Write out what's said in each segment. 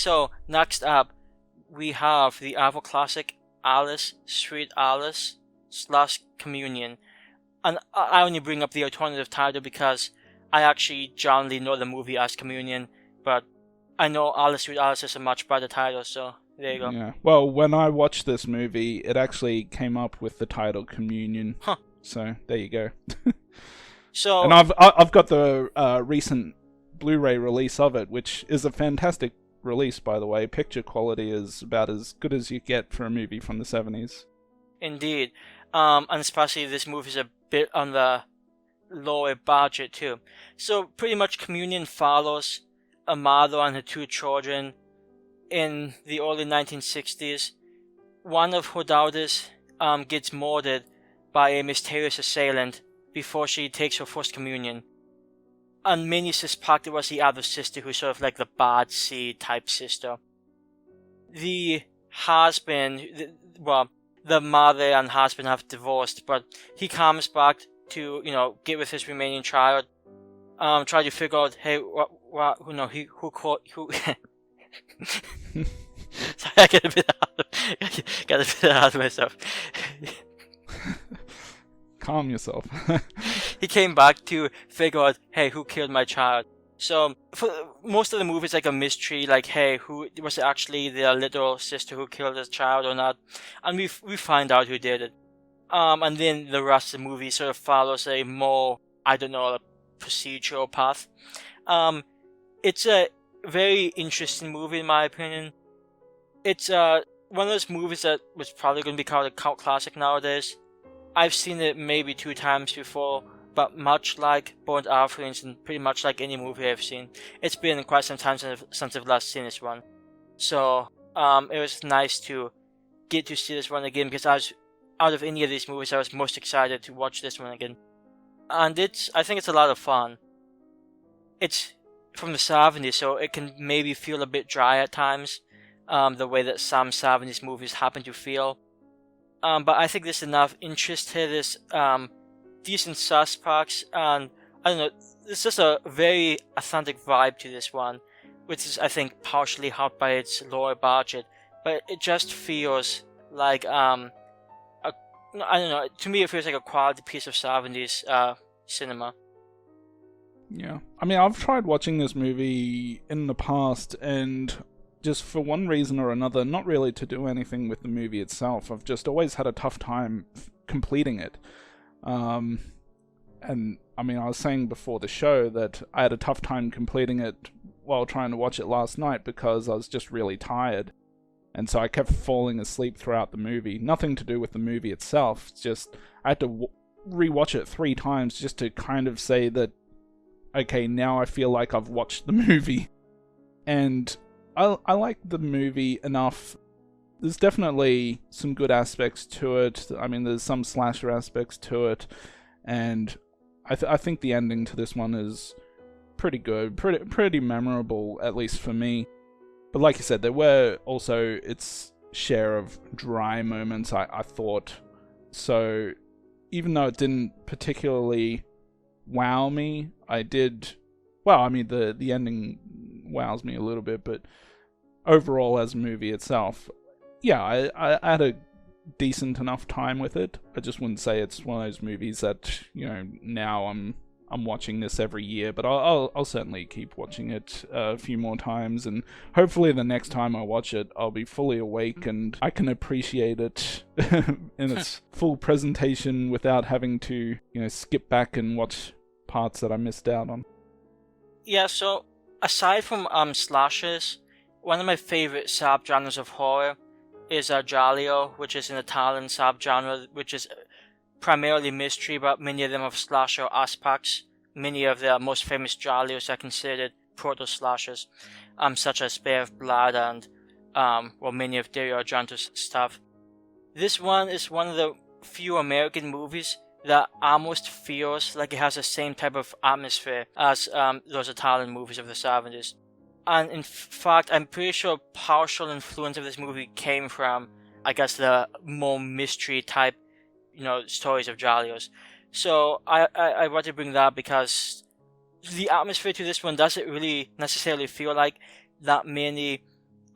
So next up, we have the Apple classic Alice, Sweet Alice / Communion. And I only bring up the alternative title because I actually generally know the movie as Communion, but I know Alice, Sweet Alice is a much better title, so there you go. Yeah. Well, when I watched this movie, it actually came up with the title Communion. Huh. So there you go. So And I've got the recent Blu-ray release of it, which is a fantastic release, by the way. Picture quality is about as good as you get for a movie from the 70s. indeed, and especially this movie is a bit on the lower budget too. So pretty much Communion follows a mother and her two children in the early 1960s. One of her daughters gets murdered by a mysterious assailant before she takes her first communion. And many suspect it was the other sister, who's sort of like the bad seed type sister. The husband, the mother and husband have divorced, but he comes back to, get with his remaining child. Try to figure out, hey, who Sorry, I get a bit out of myself. Calm yourself. He came back to figure out, hey, who killed my child? So for most of the movie, it's like a mystery, like, hey, who was it actually the little sister who killed his child or not? And we find out who did it. And then the rest of the movie sort of follows a more, a procedural path. It's a very interesting movie in my opinion. It's one of those movies that was probably going to be called a cult classic nowadays. I've seen it maybe 2 times before, but much like Burnt Offerings and pretty much like any movie I've seen, it's been quite some time since I've last seen this one. So it was nice to get to see this one again, because out of any of these movies, I was most excited to watch this one again. And I think it's a lot of fun. It's from the 70s, so it can maybe feel a bit dry at times, the way that some 70s movies happen to feel. But I think there's enough interest here, there's decent suspects, and I don't know, there's just a very authentic vibe to this one, which is, I think, partially helped by its lower budget, but it just feels like, I don't know, to me it feels like a quality piece of 70s cinema. Yeah. I mean, I've tried watching this movie in the past, and just for one reason or another, not really to do anything with the movie itself, I've just always had a tough time completing it. And I mean, I was saying before the show that I had a tough time completing it while trying to watch it last night because I was just really tired. And so I kept falling asleep throughout the movie. Nothing to do with the movie itself. It's just, I had to rewatch it 3 times just to kind of say that, okay, now I feel like I've watched the movie. And I like the movie enough. There's definitely some good aspects to it. I mean, there's some slasher aspects to it. And I think the ending to this one is pretty good. Pretty memorable, at least for me. But like you said, there were also its share of dry moments, I thought. So even though it didn't particularly wow me, I did... Well, I mean, the ending wows me a little bit, but overall as a movie itself, yeah, I had a decent enough time with it. I just wouldn't say it's one of those movies that, now I'm watching this every year, but I'll certainly keep watching it a few more times, and hopefully the next time I watch it, I'll be fully awake and I can appreciate it in its full presentation without having to, skip back and watch parts that I missed out on. Yeah, so aside from slashers, one of my favorite subgenres of horror is giallo, which is an Italian subgenre, which is primarily mystery, but many of them have slasher aspects. Many of the most famous giallos are considered proto-slashers, such as Bay of Blood and many of Dario Argento's stuff. This one is one of the few American movies that almost feels like it has the same type of atmosphere as those Italian movies of the 70s. And in fact, I'm pretty sure partial influence of this movie came from, I guess, the more mystery type, stories of giallos. So I want to bring that up because the atmosphere to this one doesn't really necessarily feel like that many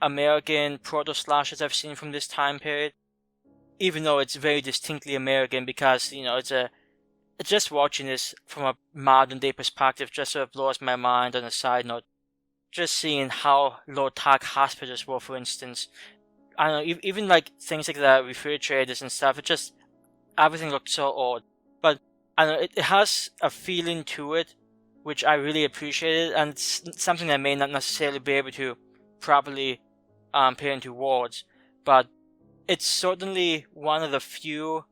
American proto-slashers I've seen from this time period. Even though it's very distinctly American, because, just watching this from a modern day perspective just sort of blows my mind. On a side note, just seeing how low-tech hospitals were, for instance. I don't know, even like things like the refrigerators and stuff, everything looked so odd. But I don't know, it has a feeling to it, which I really appreciated, and it's something I may not necessarily be able to properly put into words. But it's certainly one of the few,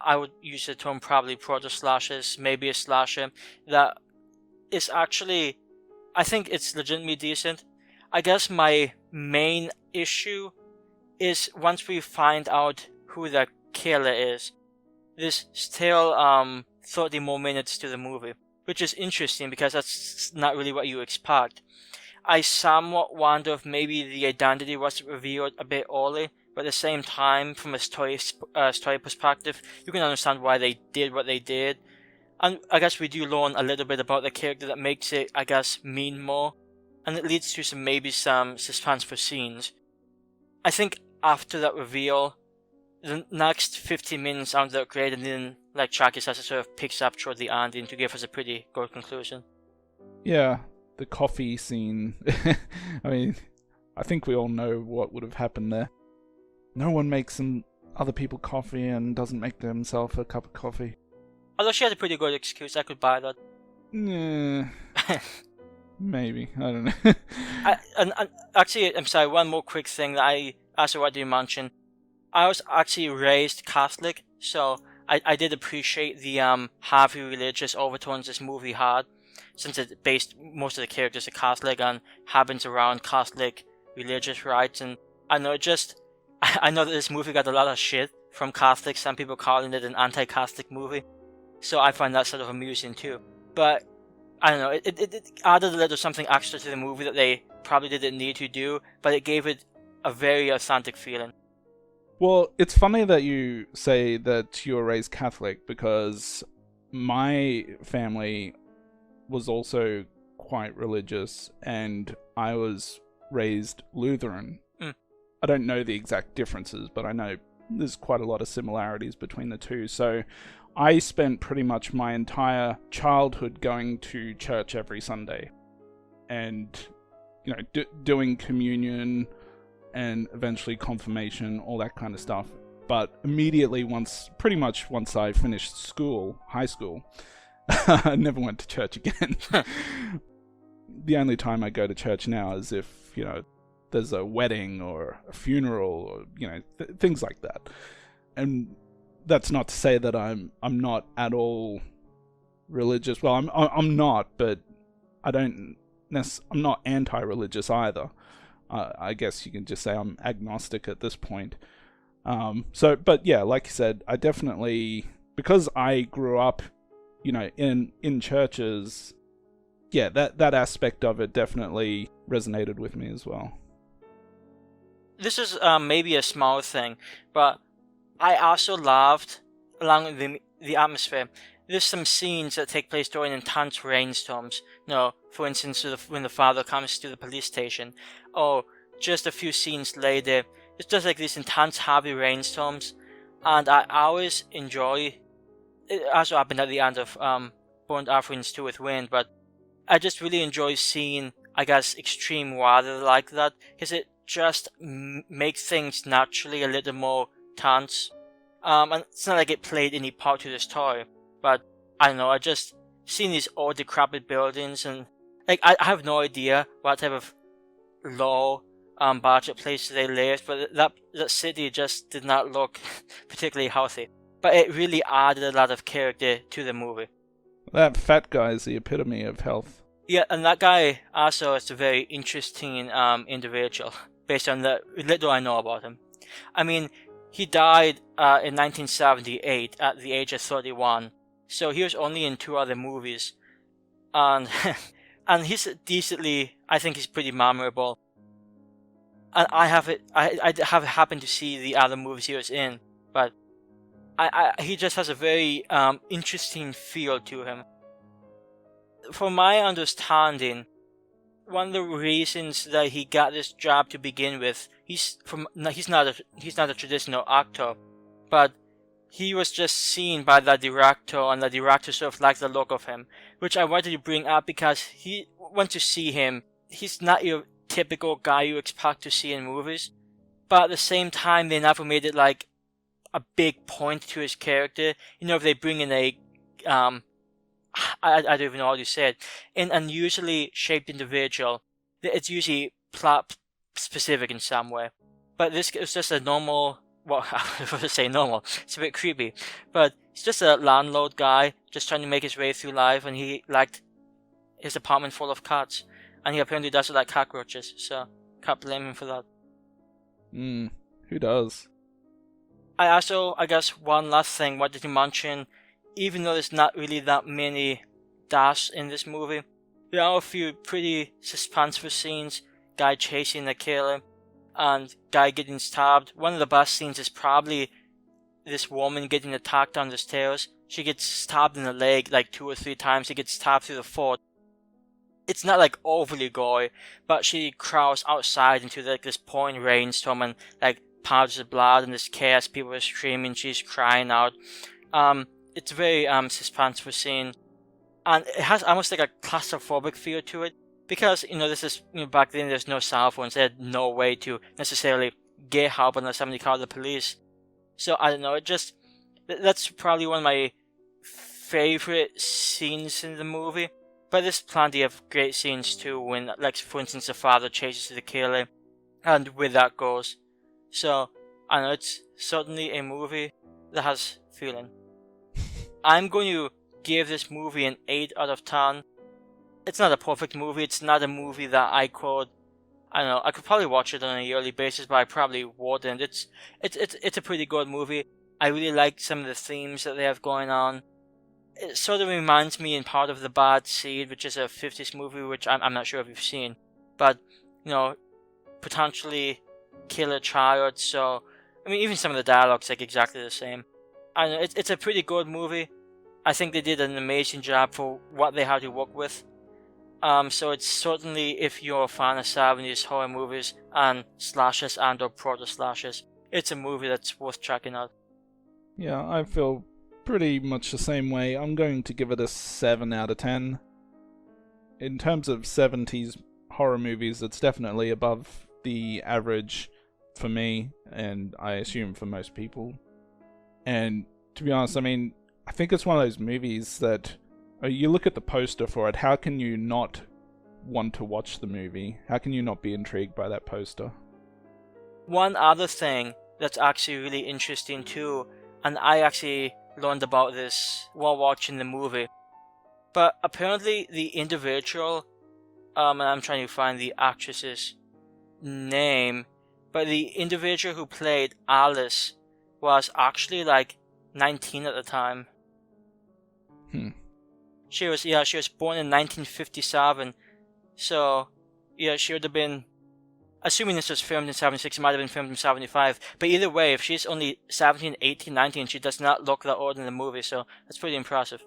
I would use the term probably proto-slashers, maybe a slasher, that is actually, I think it's legitimately decent. I guess my main issue is once we find out who the killer is, there's still 30 more minutes to the movie, which is interesting because that's not really what you expect. I somewhat wonder if maybe the identity was revealed a bit early, but at the same time, from a story perspective, you can understand why they did what they did. And I guess we do learn a little bit about the character that makes it, I guess, mean more. And it leads to maybe some suspenseful scenes. I think after that reveal, the next 15 minutes aren't that great, and then, like Chucky says, it sort of picks up toward the ending to give us a pretty good conclusion. Yeah, the coffee scene. I mean, I think we all know what would have happened there. No one makes other people coffee and doesn't make themselves a cup of coffee. Although she had a pretty good excuse, I could buy that. Yeah, maybe. I don't know. and actually, I'm sorry, one more quick thing that I also wanted to mention. I was actually raised Catholic, so I did appreciate the heavy religious overtones this movie had, since it based most of the characters are Catholic and happens around Catholic religious rites. And I know that this movie got a lot of shit from Catholics, some people calling it an anti-Catholic movie, so I find that sort of amusing too. But I don't know, it added a little something extra to the movie that they probably didn't need to do, but it gave it a very authentic feeling. Well, it's funny that you say that you were raised Catholic, because my family was also quite religious, and I was raised Lutheran. I don't know the exact differences, but I know there's quite a lot of similarities between the two. So I spent pretty much my entire childhood going to church every Sunday and, doing communion and eventually confirmation, all that kind of stuff. But immediately once I finished school, high school, I never went to church again. The only time I go to church now is if, there's a wedding or a funeral or, things like that. And that's not to say that I'm not at all religious. Well, I'm not, but I'm not anti-religious either. I guess you can just say I'm agnostic at this point. But yeah, like you said, I definitely, because I grew up, in churches, yeah, that aspect of it definitely resonated with me as well. This is maybe a small thing, but I also loved, along with the atmosphere, there's some scenes that take place during intense rainstorms. For instance, when the father comes to the police station, or just a few scenes later, it's just like these intense heavy rainstorms, and I always enjoy. It also happened at the end of Burnt Offerings 2 with Wind, but I just really enjoy seeing, I guess, extreme weather like that, because it just makes things naturally a little more tense. And it's not like it played any part to the story, but I don't know, I just seeing these old decrepit buildings, and like I have no idea what type of low budget place they lived, but that city just did not look particularly healthy. But it really added a lot of character to the movie. That fat guy is the epitome of health. Yeah, and that guy also is a very interesting individual, based on the little I know about him. I mean, he died in 1978 at the age of 31, so he was only in 2 other movies, and and he's decently, I think he's pretty memorable. And I have happened to see the other movies he was in, but he just has a very interesting feel to him. From my understanding, one of the reasons that he got this job to begin with, he's not a traditional actor, but he was just seen by the director, and the director sort of liked the look of him, which I wanted to bring up because he went to see him. He's not your typical guy you expect to see in movies, but at the same time, they never made it like a big point to his character. You know, if they bring in a I don't even know how to say it, an unusually shaped individual, it's usually plot specific in some way. But this is just a normal, well, I was going to say normal, it's a bit creepy, but he's just a landlord guy, just trying to make his way through life, and he liked his apartment full of cats, and he apparently doesn't like cockroaches, so can't blame him for that. Who does? I also, I guess, one last thing wanted to mention, even though there's not really that many deaths in this movie, there are a few pretty suspenseful scenes, guy chasing the killer, and guy getting stabbed. One of the best scenes is probably this woman getting attacked on the stairs. She gets stabbed in the leg like 2 or 3 times, she gets stabbed through the foot. It's not like overly gory, but she crawls outside into like this pouring rainstorm and like powders of blood and this chaos, people are screaming, she's crying out. It's a very suspenseful scene, and it has almost like a claustrophobic feel to it, because, you know, this is, you know, back then there's no cell phones, they had no way to necessarily get help unless somebody called the police. So I don't know, that's probably one of my favorite scenes in the movie. But there's plenty of great scenes too, when, like, for instance, the father chases the killer, and where that goes. So I know it's certainly a movie that has feeling. I'm going to give this movie an 8 out of 10. It's not a perfect movie. It's not a movie that I don't know, I could probably watch it on a yearly basis, but I probably wouldn't. It's a pretty good movie. I really like some of the themes that they have going on. It sort of reminds me in part of The Bad Seed, which is a 50s movie, which I'm not sure if you've seen. But, you know, potentially kill a child, so, I mean, even some of the dialogue's like exactly the same. I know, it's a pretty good movie. I think they did an amazing job for what they had to work with. So it's certainly, if you're a fan of 70s horror movies and slashers and or proto-slashers, it's a movie that's worth checking out. Yeah, I feel pretty much the same way. I'm going to give it a 7 out of 10. In terms of 70s horror movies, it's definitely above the average for me, and I assume for most people. And to be honest, I mean, I think it's one of those movies that you look at the poster for it, how can you not want to watch the movie? How can you not be intrigued by that poster? One other thing that's actually really interesting too, and I actually learned about this while watching the movie, but apparently the individual, and I'm trying to find the actress's name, but the individual who played Alice was actually like 19 at the time. She was born in 1957, so yeah, she would have been, assuming this was filmed in 76, it might have been filmed in 75, but either way, if she's only 17, 18, 19, she does not look that old in the movie, so that's pretty impressive.